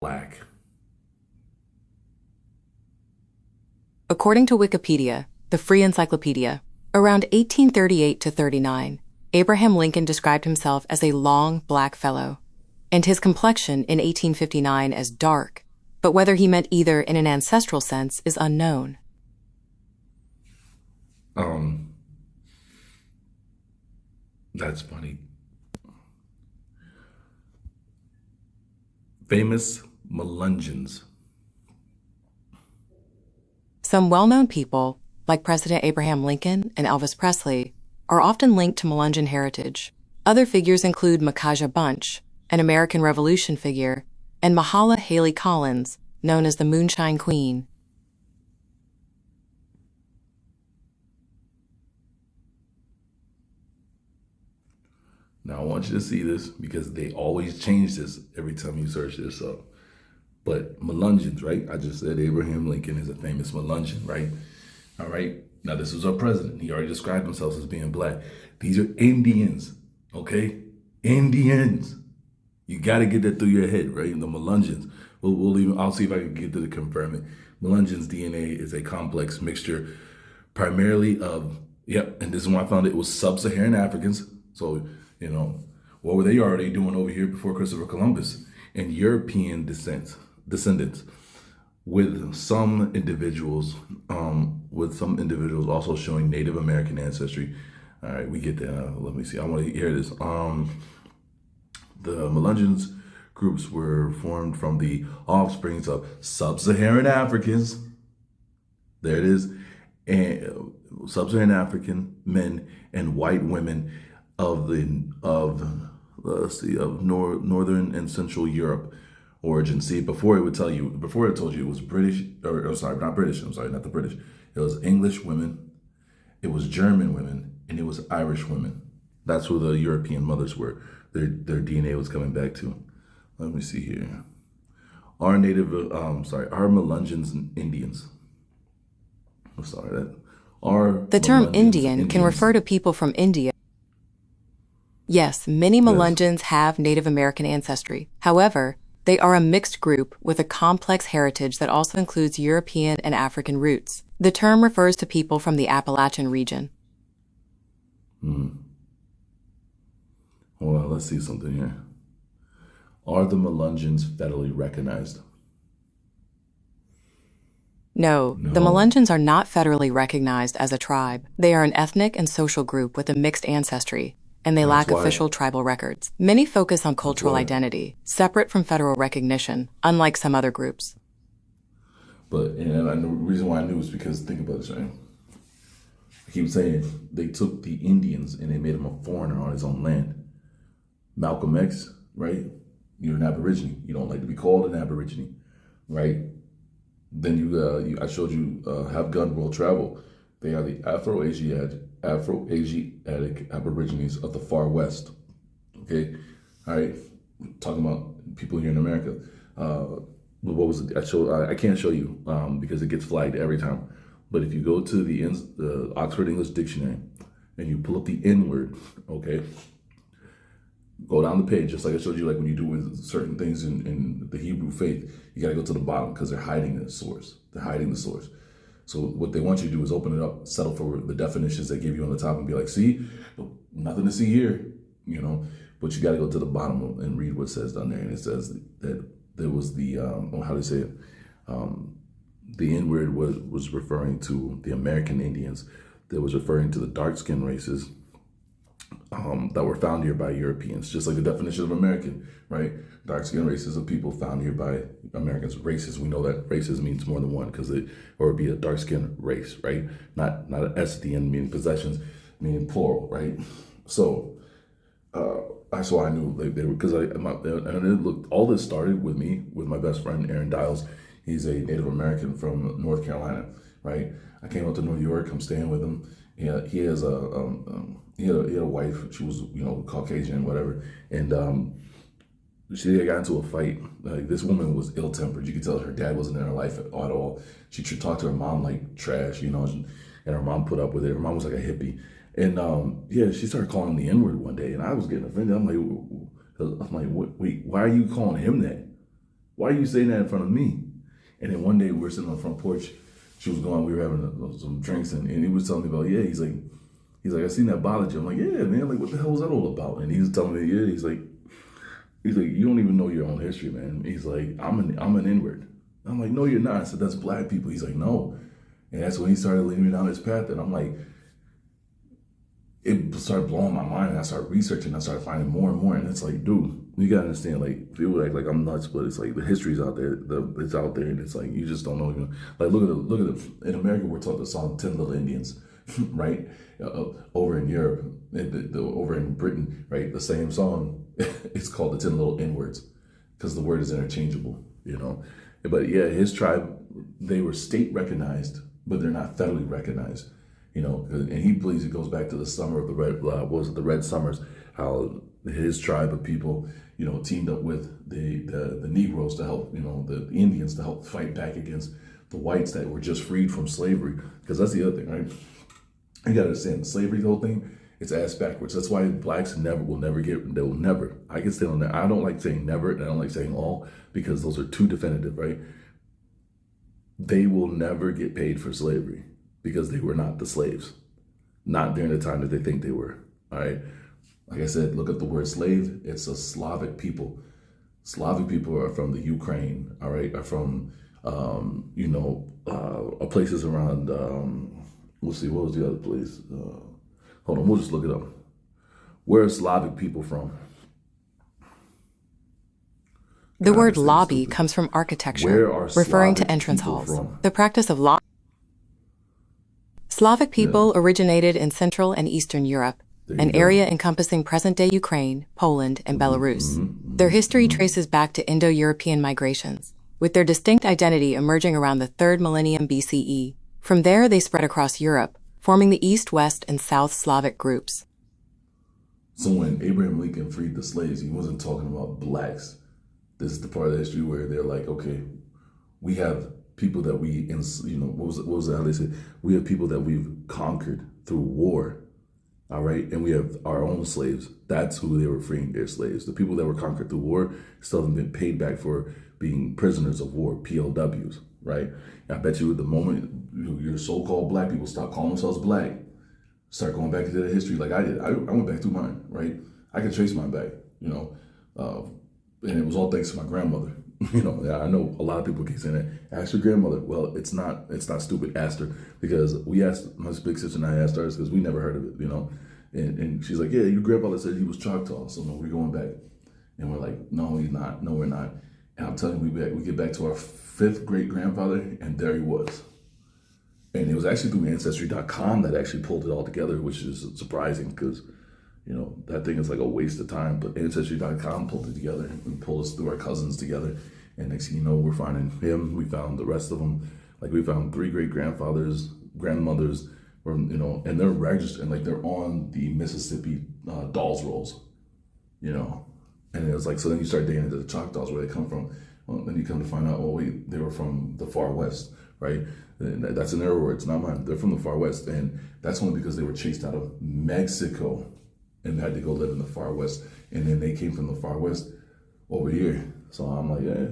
black. According to Wikipedia, the Free Encyclopedia, around 1838 to 39, Abraham Lincoln described himself as a long black fellow, and his complexion in 1859 as dark, but whether he meant either in an ancestral sense is unknown. That's funny. Famous Melungeons. Some well-known people, like President Abraham Lincoln and Elvis Presley, are often linked to Melungeon heritage. Other figures include Micajah Bunch, an American Revolution figure, and Mahala Haley Collins, known as the Moonshine Queen. Now, I want you to see this because they always change this every time you search this up. But Melungeons, right? I just said Abraham Lincoln is a famous Melungeon, right? All right. Now, this was our president. He already described himself as being black. These are Indians, okay? Indians. You got to get that through your head, right? The Melungeons. I'll see if I can get to the confirm it. Melungeon's DNA is a complex mixture primarily of, and this is when I found it was sub-Saharan Africans. So, what were they already doing over here before Christopher Columbus? And European descendants, with some individuals also showing Native American ancestry. All right, we get that. Let me see. I want to hear this. The Melungeons groups were formed from the offsprings of sub-Saharan Africans. There it is. And sub-Saharan African men and white women of Northern and Central Europe origin. See, before it told you it was British, not the British. It was English women, it was German women, and it was Irish women. That's who the European mothers were. Their DNA was coming back to. Let me see here. Are Melungeons Indians? The term Indian can refer to people from India. Yes, many Melungeons have Native American ancestry. However, they are a mixed group with a complex heritage that also includes European and African roots. The term refers to people from the Appalachian region. Well, let's see something here. Are the Melungeons federally recognized? No, the Melungeons are not federally recognized as a tribe. They are an ethnic and social group with a mixed ancestry, and they lack official tribal records. Many focus on cultural identity, separate from federal recognition, unlike some other groups. But the reason why I knew is because, think about this, right? I keep saying they took the Indians and they made him a foreigner on his own land. Malcolm X, right? You're an Aborigine. You don't like to be called an Aborigine, right? Then I showed you Have Gun Will Travel. They are the Afro-Asiatic Aborigines of the Far West. Okay, all right. Talking about people here in America. What was it? I can't show you because it gets flagged every time. But if you go to the Oxford English Dictionary and you pull up the N word, okay, go down the page just like I showed you, like when you do with certain things in the Hebrew faith, you got to go to the bottom because they're hiding the source. So what they want you to do is open it up, settle for the definitions they give you on the top and be like, see, nothing to see here, but you got to go to the bottom and read what it says down there. And it says that there was the, how do you say it? The N-word was referring to the American Indians. That was referring to the dark-skinned races that were found here by Europeans, just like the definition of American, right? Dark-skinned races of people found here by Americans. Races, we know that races means more than one or it'd be a dark-skinned race, right? Not an S at the end meaning possessions, meaning plural, right? So that's why I knew they were, because all this started with me, with my best friend, Aaron Dials. He's a Native American from North Carolina, right? I came up to New York, I'm staying with him. He had a wife. She was, Caucasian, whatever. And she got into a fight. Like, this woman was ill-tempered. You could tell her dad wasn't in her life at all. She talked to her mom like trash, and her mom put up with it. Her mom was like a hippie. And she started calling him the N-word one day, and I was getting offended. I'm like, wait, why are you calling him that? Why are you saying that in front of me? And then one day we were sitting on the front porch. She was gone. We were having some drinks, and he was telling me about, yeah, he's like, I seen that bothered you. I'm like, yeah, man, like, what the hell was that all about? And he was telling me, yeah, he's like, you don't even know your own history, man. He's like, I'm an inward. I'm like, no, you're not. I said, that's black people. He's like, no. And that's when he started leading me down this path. And I'm like, it started blowing my mind. And I started researching. I started finding more and more. And it's like, dude, you gotta understand, like, people act like I'm nuts, but it's like the history's out there. It's out there, and it's like you just don't know. Like, look at the. In America, we're taught the song "10 Little Indians," right? Over in Europe, over in Britain, right? The same song. It's called the 10 Little N-words because the word is interchangeable, you know. But yeah, his tribe, they were state recognized, but they're not federally recognized, you know. And he believes it goes back to the summer of the red. What was it? The Red Summers? How his tribe of people, you know, teamed up with the Negroes to help, you know, the Indians to help fight back against the whites that were just freed from slavery. Because that's the other thing, right? You gotta understand, the slavery, the whole thing, it's ass backwards. That's why blacks will never get, they will never. I can stay on that. I don't like saying never, and I don't like saying all, because those are too definitive, right? They will never get paid for slavery because they were not the slaves. Not during the time that they think they were, all right? Like I said, look up the word slave. It's a Slavic people. Slavic people are from the Ukraine, all right? Are from, you know, places around, let's see, what was the other place? Hold on, we'll just look it up. Where are Slavic people from? The God, word this thing's lobby stupid. comes from architecture, Where are referring to Slavic entrance people halls. from? The practice of Slavic people originated in Central and Eastern Europe, There you an go. area encompassing present-day Ukraine, Poland, and Belarus. Their history traces back to Indo-European migrations, with their distinct identity emerging around the 3rd millennium BCE. From there, they spread across Europe, forming the East, West, and South Slavic groups. So when Abraham Lincoln freed the slaves, he wasn't talking about blacks. This is the part of history where they're like, okay, we have people that we, you know, what was it, how they said? We have people that we've conquered through war, all right? And we have our own slaves. That's who they were freeing, their slaves. The people that were conquered through war still haven't been paid back for being prisoners of war, POWs, right? And I bet you at the moment your so-called black people stop calling themselves black, start going back into the history like I did. I went back through mine, right? I can trace mine back, you know, and it was all thanks to my grandmother. You know, I know a lot of people keep saying that. Ask your grandmother. Well, it's not stupid. Asked her because we asked, my big sister and I asked ours because we never heard of it, you know. And she's like, yeah, your grandfather said he was Choctaw, so no, we're going back. And we're like, no, he's not. No, we're not. And I'm telling you, we get back to our 5th great grandfather, and there he was. And it was actually through Ancestry.com that actually pulled it all together, which is surprising because, you know, that thing is like a waste of time. But Ancestry.com pulled it together and pulled us through our cousins together. And next thing you know, we're finding him. We found the rest of them. Like we found 3 great grandfathers, grandmothers, or, you know, and they're registered, and like they're on the Mississippi Dolls Rolls, you know. And it was like, so then you start digging into the Choctaws, where they come from. Well, then you come to find out, oh wait, they were from the far west, right? And that's in their words, not mine. They're from the far west, and that's only because they were chased out of Mexico and had to go live in the far west. And then they came from the far west over here. So I'm like, yeah,